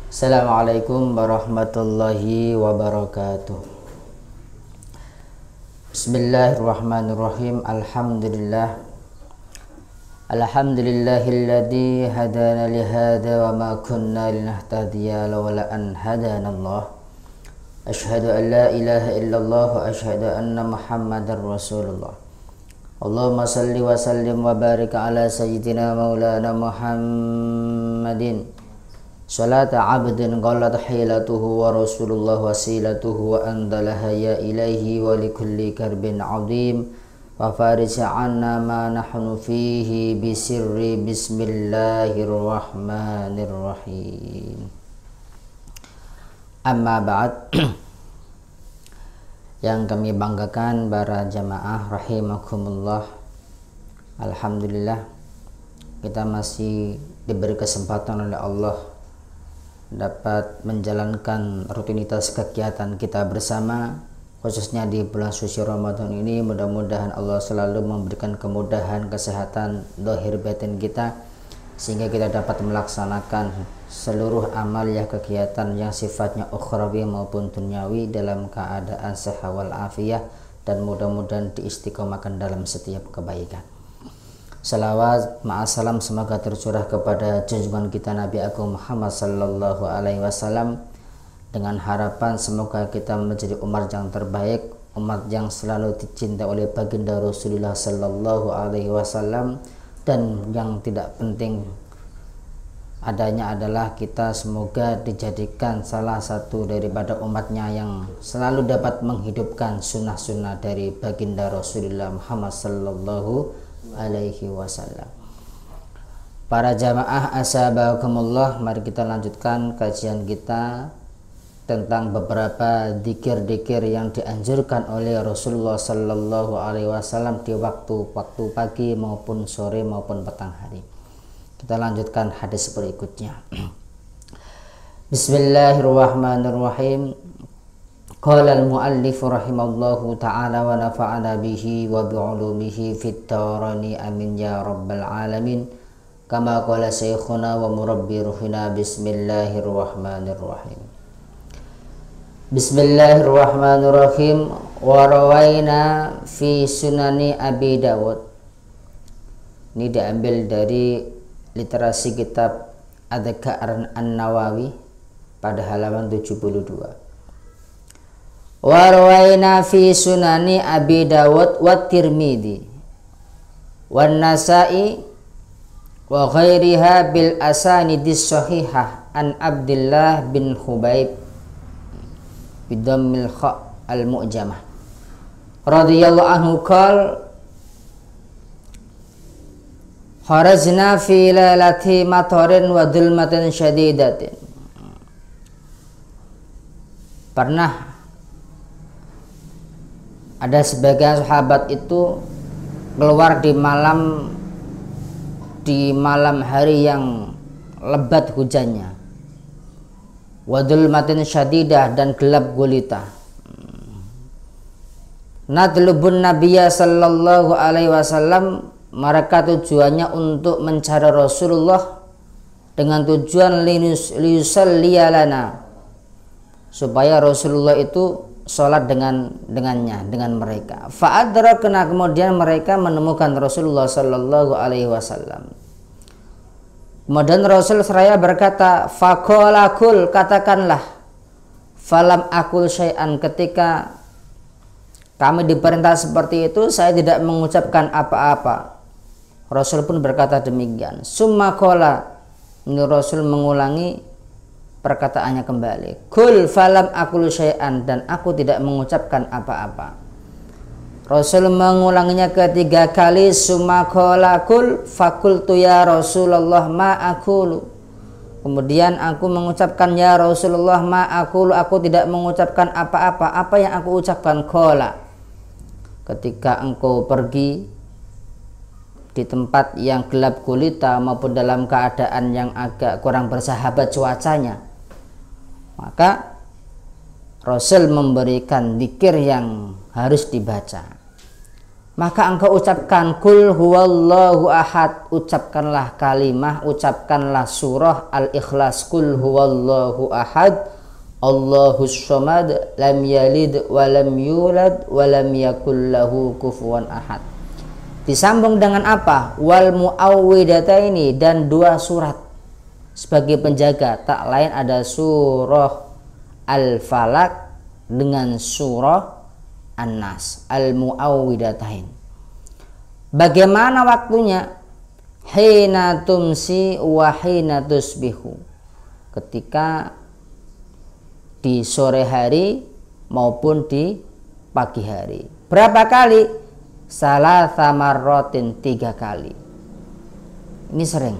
Assalamualaikum warahmatullahi wabarakatuh. Bismillahirrahmanirrahim. Alhamdulillahilladzi hadana li hadza wa ma kunna linahtadiya laula an hadanallah. Asyhadu an la ilaha illallah wa asyhadu anna Muhammadar Rasulullah. Allahumma salli wa sallim wa barik ala sayyidina maulana Muhammadin. Salata abdin qalat hilatuhu wa rasulullah wasilatuhu wa andalaha ya ilaihi wa likulli karbin azim wa farisa anna ma nahnu fihi bisirri bismillahirrahmanirrahim. Amma ba'd. Yang kami banggakan para jamaah rahimakumullah, alhamdulillah kita masih diberi kesempatan oleh Allah dapat menjalankan rutinitas kegiatan kita bersama, khususnya di bulan suci Ramadan ini. Mudah-mudahan Allah selalu memberikan kemudahan, kesehatan zahir batin kita, sehingga kita dapat melaksanakan seluruh amal kegiatan yang sifatnya ukhrawi maupun duniawi dalam keadaan sehat wal afiyah, dan mudah-mudahan diistiqomahkan dalam setiap kebaikan. Salawat ma'asalam semoga tercurah kepada junjungan kita Nabi Agung Muhammad sallallahu alaihi wasallam, dengan harapan semoga kita menjadi umat yang terbaik, umat yang selalu dicintai oleh baginda Rasulullah sallallahu alaihi wasallam, dan yang tidak penting adanya adalah kita semoga dijadikan salah satu daripada umatnya yang selalu dapat menghidupkan sunnah-sunnah dari baginda Rasulullah Muhammad sallallahu alaihi wasallam. Para jamaah ashabakumullah, mari kita lanjutkan kajian kita tentang beberapa dzikir-dzikir yang dianjurkan oleh Rasulullah sallallahu alaihi wasallam di waktu pagi maupun sore maupun petang hari. Kita lanjutkan hadis berikutnya. Bismillahirrahmanirrahim. Qala al-muallif rahimallahu ta'ala wa nafa'ana bihi wa bi'ulumihi fid dharani amin ya rabbal alamin. Kama qala syekhuna wa murabbi ruhina. Bismillahirrahmanirrahim. Bismillahirrahmanirrahim. Wa rawaina fi sunani Abi Dawud. Ini diambil dari literasi kitab Adhkar An-Nawawi pada halaman 72. Wa rawaina fi sunani Abi Dawud wa Tirmidzi wa Nasa'i wa ghairiha bil asanidis sahihah an Abdullah bin Khubayb bidammil kha al mu'jamah radhiyallahu anhu qala kharajna fi lailati matarin wa dhulmatin syadidatin. Pernah ada sebagian sahabat itu keluar di malam hari yang lebat hujannya, wadul matin syadidah, dan gelap gulita. Nadlubun Nabiyya sallallahu alaihi wasallam, mereka tujuannya untuk mencari Rasulullah dengan tujuan liyusalliyalana, supaya Rasulullah itu sholat dengan mereka. Fa'adrakna, kemudian mereka menemukan Rasulullah sallallahu alaihi wasallam. Kemudian Rasul seraya berkata, faqala kul, katakanlah. Falam akul syai'an, ketika kami diperintah seperti itu, saya tidak mengucapkan apa-apa. Rasul pun berkata demikian. Summa qala, ini Rasul mengulangi perkataannya kembali, kul falam akul syai'an, dan aku tidak mengucapkan apa-apa. Rasul mengulanginya ketiga kali. Summa qala kul fakultu ya Rasulullah ma akulu, kemudian aku mengucapkan ya Rasulullah ma akulu, aku tidak mengucapkan apa-apa. Apa yang aku ucapkan? Qala, ketika engkau pergi di tempat yang gelap gulita maupun dalam keadaan yang agak kurang bersahabat cuacanya, maka Rasul memberikan dzikir yang harus dibaca. maka engkau ucapkan kul huwallahu ahad, ucapkanlah kalimah, ucapkanlah surah Al-Ikhlas, kul huwallahu ahad Allahus samad lam yalid wa lam yulad wa lam yakul lahu kufuwan ahad. Disambung dengan apa? Wal muawwidataini, dan 2 surat sebagai penjaga, tak lain ada surah Al-Falaq dengan surah An-Nas, al-muawwidatain. Bagaimana waktunya? Hina tumsi wa hina tusbihu, ketika di sore hari maupun di pagi hari. Berapa kali? Salasa marratin, 3 kali. Ini sering.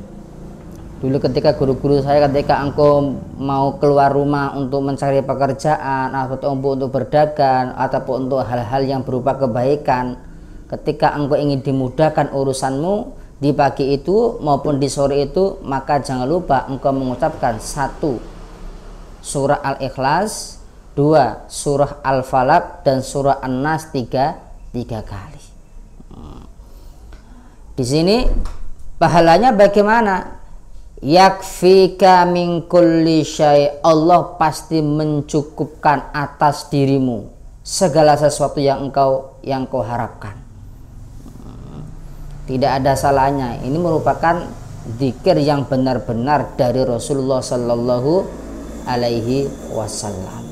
Dulu ketika guru-guru saya, ketika engkau mau keluar rumah untuk mencari pekerjaan atau untuk berdagang ataupun untuk hal-hal yang berupa kebaikan, ketika engkau ingin dimudahkan urusanmu di pagi itu maupun di sore itu, maka jangan lupa engkau mengucapkan 1 surah Al-Ikhlas, 2 surah Al-Falaq, dan surah An-Nas 3 kali. Di sini pahalanya bagaimana? Yakfika min kulli syai', Allah pasti mencukupkan atas dirimu segala sesuatu yang engkau harapkan. Tidak ada salahnya. Ini merupakan zikir yang benar-benar dari Rasulullah Sallallahu Alaihi Wasallam.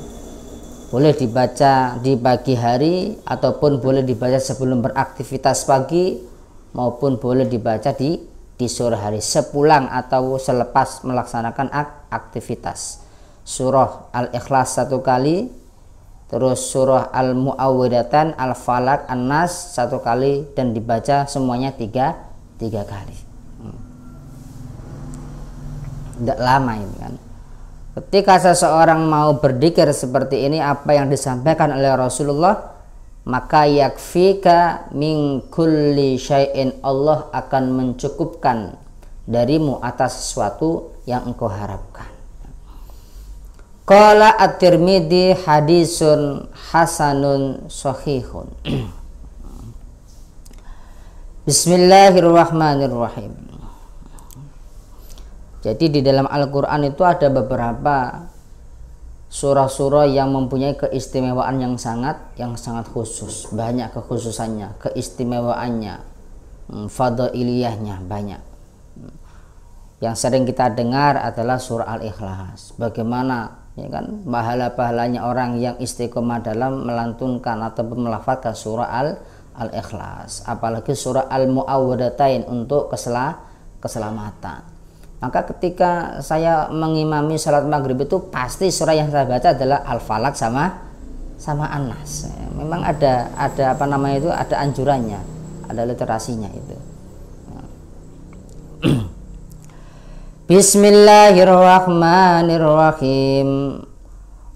Boleh dibaca di pagi hari ataupun boleh dibaca sebelum beraktivitas pagi, maupun boleh dibaca di sore hari sepulang atau selepas melaksanakan aktivitas. Surah Al-Ikhlas 1 kali, terus surah Al-Muawwidatan, Al-Falaq, An-Nas 1 kali, dan dibaca semuanya 3 kali. Tidak lama ini kan. Ketika seseorang mau berzikir seperti ini, apa yang disampaikan oleh Rasulullah, maka yakfika min kulli syai'in, Allah akan mencukupkan darimu atas sesuatu yang engkau harapkan. Qala At-Tirmidzi hadisun hasanun sahihun. Bismillahirrahmanirrahim. Jadi di dalam Al-Quran itu ada beberapa surah-surah yang mempunyai keistimewaan yang sangat khusus, banyak kekhususannya, keistimewaannya, fadailiyahnya banyak. Yang sering kita dengar adalah surah Al-Ikhlas. Bagaimana ya kan pahala-pahalanya orang yang istiqomah dalam melantunkan ataupun melafazkan surah Al-Ikhlas, apalagi surah Al-Muawwadatain untuk keselamatan. Maka ketika saya mengimami salat maghrib itu pasti surah yang saya baca adalah Al-Falaq sama An-Nas. Memang ada apa namanya itu, ada anjurannya, ada literasinya itu. Bismillahirrahmanirrahim.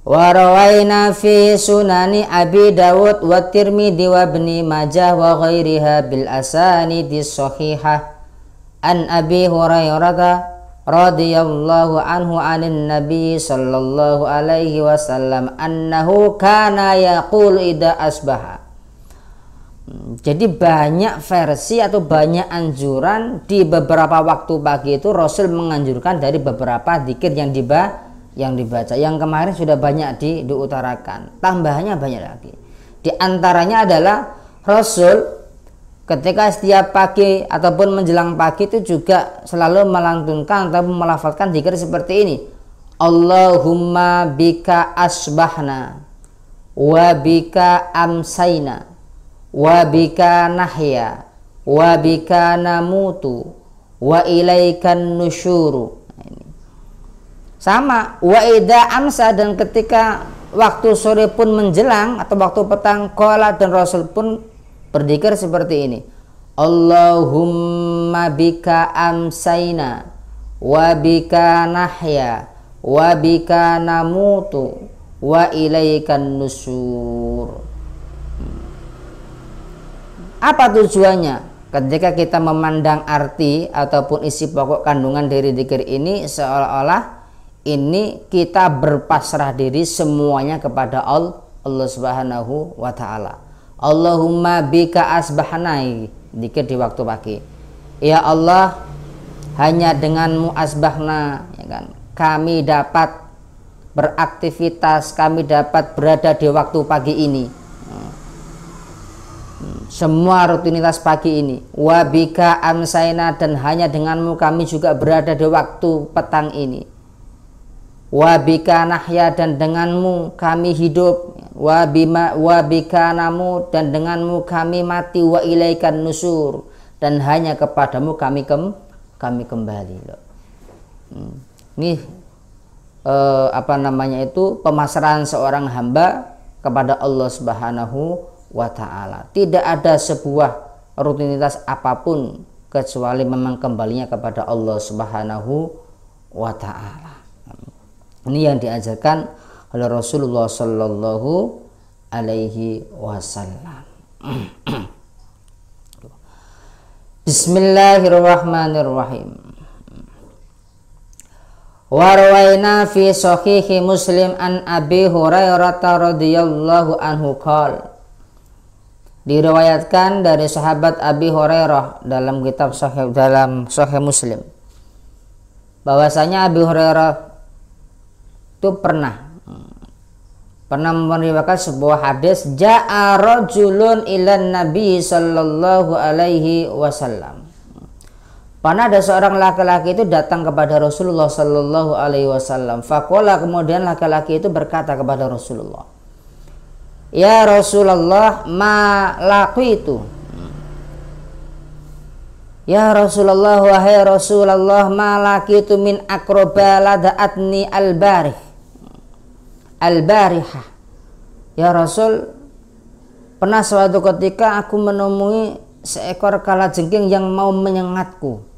Wa rawaina fi sunani Abi Dawud wa Tirmidzi wa Ibni Majah wa ghairiha bil asanidis shahihah an Abi Hurairah radhiyallahu anhu anin Nabi sallallahu alaihi wasallam annahu kana yaqul idza asbaha. Jadi banyak versi atau banyak anjuran di beberapa waktu pagi itu Rasul menganjurkan dari beberapa zikir yang dibaca. Yang kemarin sudah banyak diutarakan, tambahannya banyak lagi. Di antaranya adalah Rasul ketika setiap pagi ataupun menjelang pagi itu juga selalu melantunkan atau melafalkan zikir seperti ini. Allahumma bika asbahna wa bika amsayna wa bika nahya wa bika namutu wa ilaikan nusyuru. Sama wa idza amsa, dan ketika waktu sore pun menjelang atau waktu petang, qala, dan Rasul pun berzikir seperti ini. Allahumma bika amsayna wa bika nahya wa bika namutu wa ilaikan nusyur. Apa tujuannya? Ketika kita memandang arti ataupun isi pokok kandungan dari zikir ini, seolah-olah ini kita berpasrah diri semuanya kepada Allah Subhanahu wa ta'ala. Allahumma bika asbahna, dikir di waktu pagi. Ya Allah, hanya denganmu asbahna, ya kan, kami dapat beraktivitas, kami dapat berada di waktu pagi ini, semua rutinitas pagi ini. Wa bika amsaina, dan hanya denganmu kami juga berada di waktu petang ini. Wa bika nahya, dan denganmu kami hidup. Wa bika namu, dan denganmu kami mati. Wa ilaikan nusur, dan hanya kepadamu kami kembali. Ini pemasrahan seorang hamba kepada Allah Subhanahu wa ta'ala. Tidak ada sebuah rutinitas apapun kecuali memang kembalinya kepada Allah Subhanahu wa ta'ala. Ini yang diajarkan oleh Rasulullah sallallahu alaihi wasallam. Bismillahirrahmanirrahim. Warwaina fi sahihi Muslim an Abi Hurairah radhiyallahu anhu qala, diriwayatkan dari sahabat Abi Hurairah dalam kitab sahih Muslim bahwasanya Abi Hurairah itu pernah meriwayatkan sebuah hadis, ja'a rajulun ilan nabi sallallahu alaihi wasallam. Pernah ada seorang laki-laki itu datang kepada Rasulullah sallallahu alaihi wasallam. Faqala, kemudian laki-laki itu berkata kepada Rasulullah, ya Rasulullah, ma laqitu. Ya Rasulullah, wahai Rasulullah, ma laqitu min aqraba lada'atni al-barihah. Ya Rasul, pernah suatu ketika aku menemui seekor kalajengking yang mau menyengatku.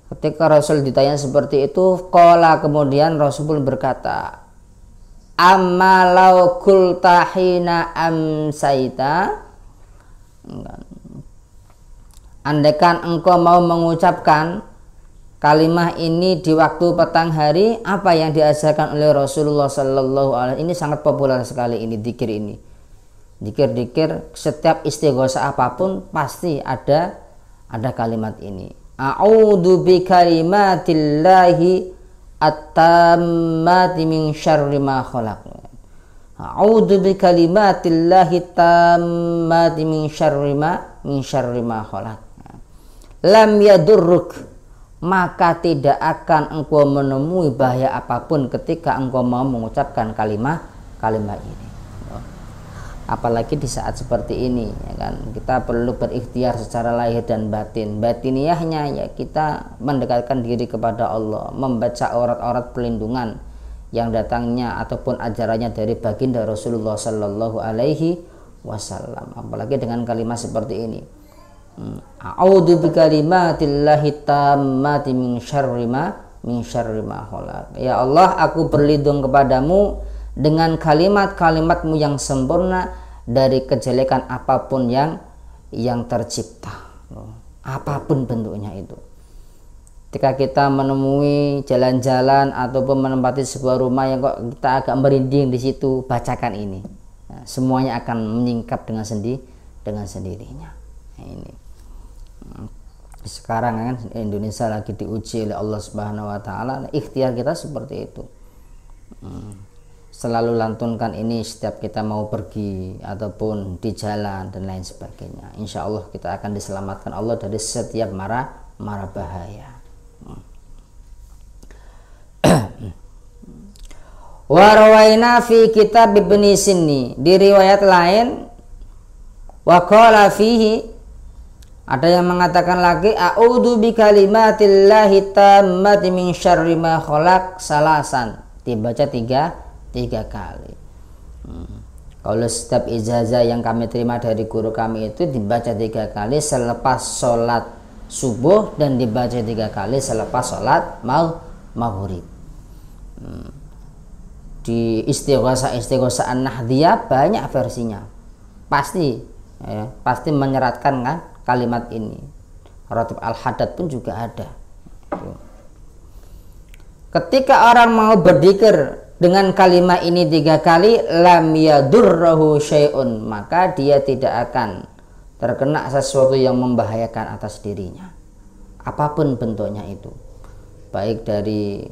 Ketika Rasul ditanya seperti itu, qala, kemudian Rasul pun berkata, amma law qulta hina amsaita, andaikan engkau mau mengucapkan kalimat ini di waktu petang hari, apa yang diajarkan oleh Rasulullah sallallahu alaihi wasallam. Ini sangat populer sekali, ini dzikir ini. Dzikir setiap istighosa apapun pasti ada kalimat ini. A'udzu bikalimatillahi at-tammati min syarri ma khalaq. A'udzu bikalimatillahi tammati min syarri ma khalaq. Lam yadurruk, maka tidak akan engkau menemui bahaya apapun ketika engkau mau mengucapkan kalimat ini. Apalagi di saat seperti ini, ya kan, kita perlu berikhtiar secara lahir dan batin. Batiniyahnya ya kita mendekatkan diri kepada Allah, membaca aurat-aurat pelindungan yang datangnya ataupun ajarannya dari baginda Rasulullah sallallahu alaihi wasallam. Apalagi dengan kalimat seperti ini, a'udzu bikalimatillahi tammati min syarri ma khalaq. Ya Allah, aku berlindung kepadamu dengan kalimat-kalimatmu yang sempurna dari kejelekan apapun yang tercipta, apapun bentuknya itu. Ketika kita menemui jalan-jalan ataupun menempati sebuah rumah yang kok kita agak merinding di situ, bacakan ini. Nah, semuanya akan menyingkap dengan sendirinya. Nah, ini sekarang kan Indonesia lagi diuji oleh Allah Subhanahu wa taala, ikhtiar kita seperti itu. Selalu lantunkan ini setiap kita mau pergi ataupun di jalan dan lain sebagainya. Insya Allah kita akan diselamatkan Allah dari setiap mara bahaya. Warwaina fi kitab Ibnu Sinni, di riwayat lain wa qala fihi, ada yang mengatakan lagi, a'udzu bikalimatillahi tammati min syarri ma khalaq salasan, dibaca tiga kali. Kalau setiap ijazah yang kami terima dari guru kami itu dibaca 3 kali selepas sholat subuh dan dibaca 3 kali selepas sholat maghrib. Di istighosa an-nahdiyah banyak versinya, pasti menyeratkan kan kalimat ini. Ratib al-Haddad pun juga ada. Ketika orang mau berzikir dengan kalimat ini 3 kali, lam yadurruhu syai'un, maka dia tidak akan terkena sesuatu yang membahayakan atas dirinya, apapun bentuknya itu, baik dari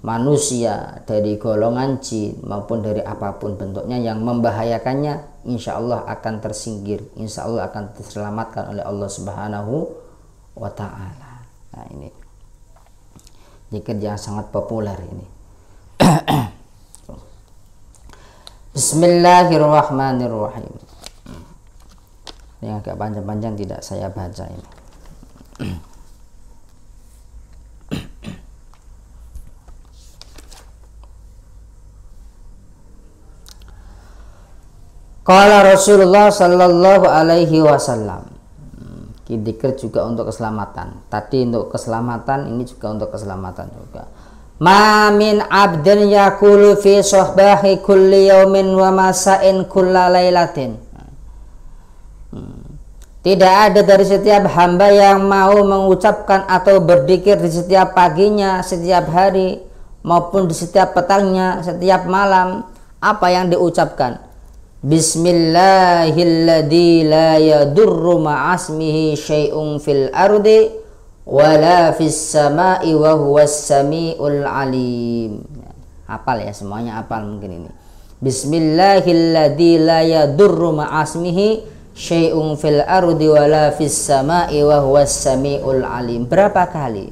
manusia, dari golongan jin, maupun dari apapun bentuknya yang membahayakannya, insya Allah akan tersingkir, insya Allah akan terselamatkan oleh Allah Subhanahu wa Ta'ala. Nah, ini zikir yang sangat populer ini. Bismillahirrahmanirrahim. Ini agak panjang-panjang, tidak saya baca ini. Qala Rasulullah sallallahu alaihi wasallam. Dzikir juga untuk keselamatan. Tadi untuk keselamatan, ini juga untuk keselamatan juga. Ma min abdin yaqulu fi sahbahi kulli yaumin wa masa'in kulla lailatin. Tidak ada dari setiap hamba yang mau mengucapkan atau berzikir di setiap paginya, setiap hari, maupun di setiap petangnya, setiap malam. Apa yang diucapkan? Bismillahilladzi la yadurru ma'asmihi syai'un fil ardi wala fis sama'i wa huwas sami'ul alim. Hafal ya, semuanya hafal mungkin ini. Bismillahilladzi la yadurru ma'asmihi syai'un fil ardi wala fis sama'i wa huwas sami'ul alim. Berapa kali?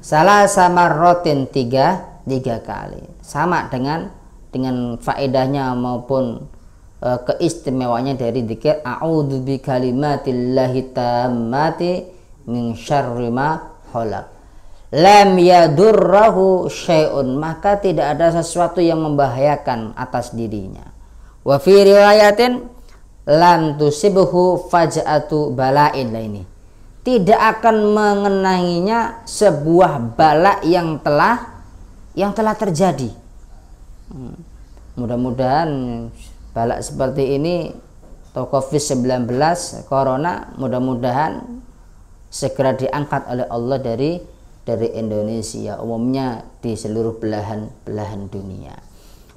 Salah sama rotin, tiga kali. Sama dengan faedahnya maupun keistimewanya dari dzikir a'udzu bi kalimatillahi tammati min syarri ma khalaq. Lam yadurruhu syai'un, maka tidak ada sesuatu yang membahayakan atas dirinya. Wa fi riwayatin lam tusibhu faj'atu bala'in, ini tidak akan mengenanginya sebuah bala yang telah terjadi. Mudah-mudahan balak seperti ini atau COVID-19 corona mudah-mudahan segera diangkat oleh Allah dari Indonesia, umumnya di seluruh belahan dunia.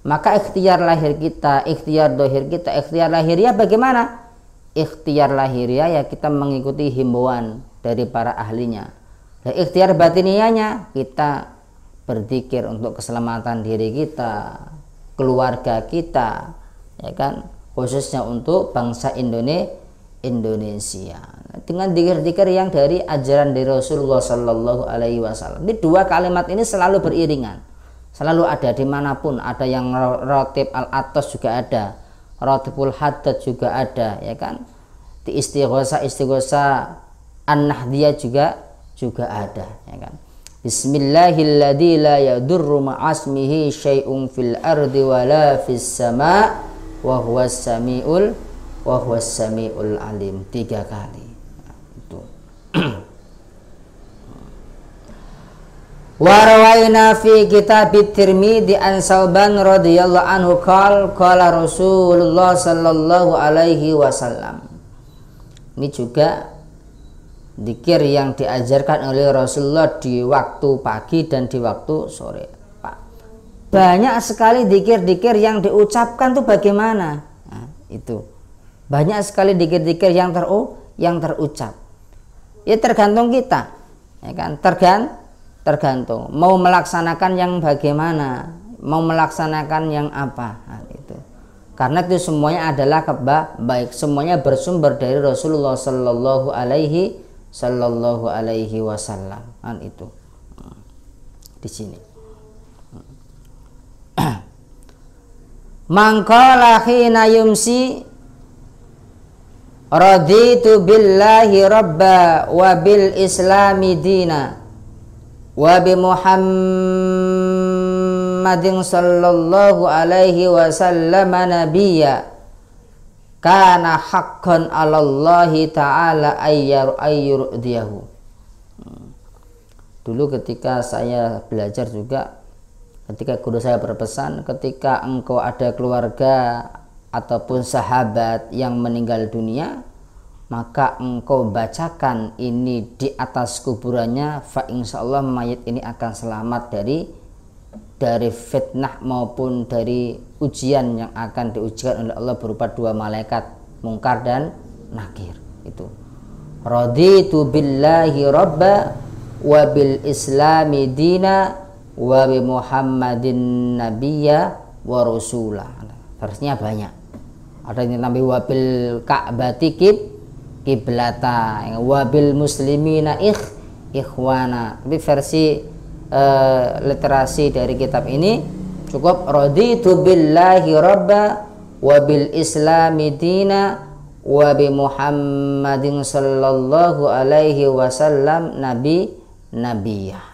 Maka ikhtiar lahir kita, ikhtiar dohir kita, ikhtiar lahiriah bagaimana? Ikhtiar lahiriah ya kita mengikuti himbauan dari para ahlinya. Dan ikhtiar batiniahnya kita berzikir untuk keselamatan diri kita, keluarga kita, ya kan, khususnya untuk bangsa Indonesia dengan dzikir-dzikir yang dari ajaran dari Rasulullah Sallallahu Alaihi Wasallam. Ini dua kalimat ini selalu beriringan, selalu ada dimanapun. Ada yang rotib al-atas juga ada, rotibul haddad juga ada, ya kan, di istighosa an-nahdiyah juga ada, ya kan. Bismillahilladzi la yadurru ma'asmihi syai'un fil ardi wala fis sama' wa huwas samiul alim, 3 kali. Itu. Wa rawaina fi kitab Tirmidzi an Sauban radhiyallahu anhu qala Rasulullah sallallahu alaihi wasallam. Ini juga dzikir yang diajarkan oleh Rasulullah di waktu pagi dan di waktu sore. Banyak sekali dzikir-dzikir yang diucapkan tuh bagaimana? Nah, itu banyak sekali dzikir-dzikir yang terucap. Ya tergantung kita, ya kan? Tergantung mau melaksanakan yang bagaimana, mau melaksanakan yang apa. Nah, itu. Karena itu semuanya adalah baik, semuanya bersumber dari Rasulullah Sallallahu Alaihi Wasallam. Kan itu di sini. Mangqala hina yumsi raditu billahi rabba wa bil islami dina wa bi Muhammadin sallallahu alaihi wasallam nabiyya kana haqqan 'alallahi ta'ala ayyurdiyahu. Dulu ketika saya belajar juga, ketika guru saya berpesan, ketika engkau ada keluarga ataupun sahabat yang meninggal dunia, maka engkau bacakan ini di atas kuburannya, fa insyaallah mayit ini akan selamat dari fitnah maupun dari ujian yang akan diujikan oleh Allah berupa dua malaikat Munkar dan Nakir. Itu raditu billahi rabba wa bil islami dina wa bi muhammadin nabiyya wa rasula. Versinya banyak, ada yang namanya wabil ka'bati kiblata, wabil muslimina ikhwana. Tapi versi literasi dari kitab ini cukup raditu billahi rabba wa bil islami dina wa bi muhammadin sallallahu alaihi wasallam nabiyah.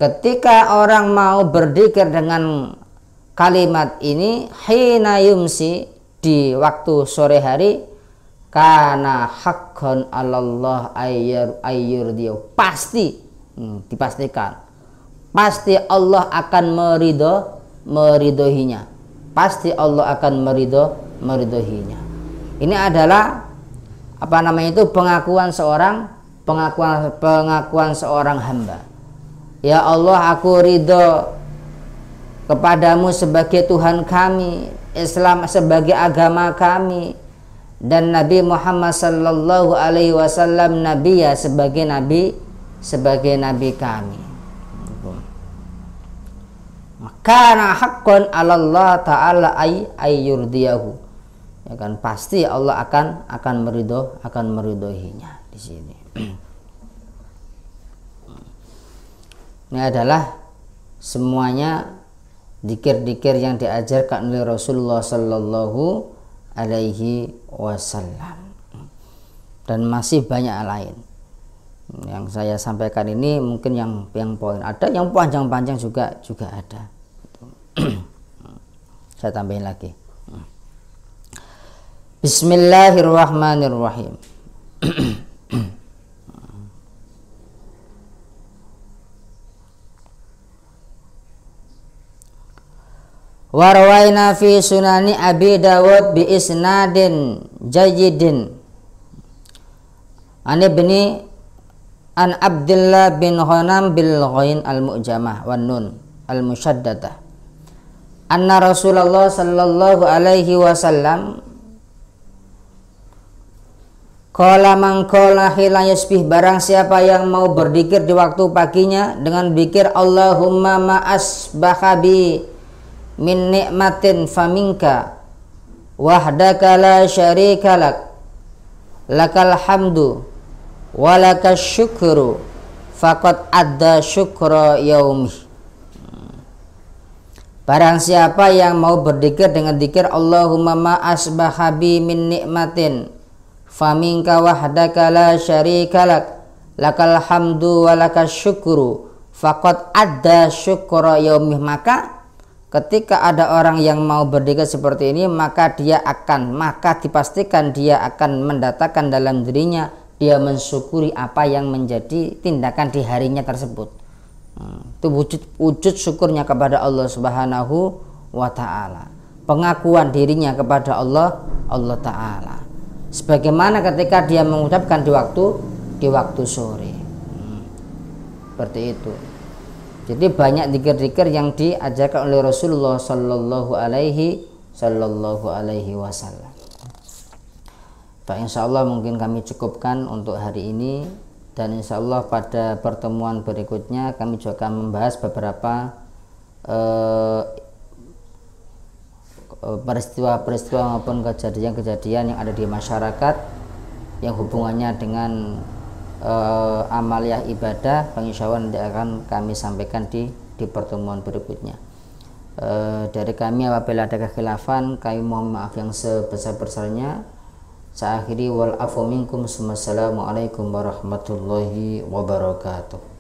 Ketika orang mau berzikir dengan kalimat ini hina yumsi, di waktu sore hari, kana haqqan 'alallah ayyurdiyahu, pasti dipastikan pasti Allah akan meridhoinya, pasti Allah akan meridhoinya. Ini adalah pengakuan seorang hamba. Ya Allah, aku ridho kepadamu sebagai Tuhan kami, Islam sebagai agama kami, dan Nabi Muhammad sallallahu alaihi wasallam nabiya sebagai nabi kami. Kana haqqan 'alallah ta'ala ayyurdiyahu. Ya kan, pasti Allah akan meridhoinya di sini. Ini adalah semuanya dzikir-dzikir yang diajarkan oleh Rasulullah sallallahu alaihi wasallam. Dan masih banyak lain. Yang saya sampaikan ini mungkin yang poin, ada yang panjang-panjang juga ada. Saya tambahin lagi. Bismillahirrahmanirrahim. Warwaina fi sunani Abi Dawud bi isnadin jayyidin an ibni an Abdullah bin Ghanam bil ghain al mu'jamah wan nun al musyaddadah anna Rasulullah sallallahu alaihi wasallam qala man qala hila yasbih, barang siapa yang mau berzikir di waktu paginya dengan zikir Allahumma ma asbaha bi min ni'matin faminka wahdaka la syarika lak lakal hamdu walakas syukru faqad adda syukra yaumih. Barang siapa yang mau berzikir dengan zikir Allahumma ma asbaha bi min ni'matin faminka wahdaka la syarika lak lakal hamdu walakas syukru faqad adda syukra yaumih, maka ketika ada orang yang mau berzikir seperti ini, maka dipastikan dia akan mendatangkan dalam dirinya, dia mensyukuri apa yang menjadi tindakan di harinya tersebut. Itu wujud syukurnya kepada Allah Subhanahu wa ta'ala, pengakuan dirinya kepada Allah ta'ala, sebagaimana ketika dia mengucapkan di waktu sore. Seperti itu. Jadi banyak zikir-zikir yang diajarkan oleh Rasulullah sallallahu alaihi wasallam. Pak, insyaallah mungkin kami cukupkan untuk hari ini, dan insyaallah pada pertemuan berikutnya kami juga akan membahas beberapa peristiwa maupun kejadian-kejadian yang ada di masyarakat yang hubungannya dengan amaliyah ibadah, pengisyauan yang akan kami sampaikan di pertemuan berikutnya. Dari kami apabila ada kekhilafan, kami mohon maaf yang sebesar-besarnya. Saya akhiri wal afu minkum. Wassalamualaikum warahmatullahi wabarakatuh.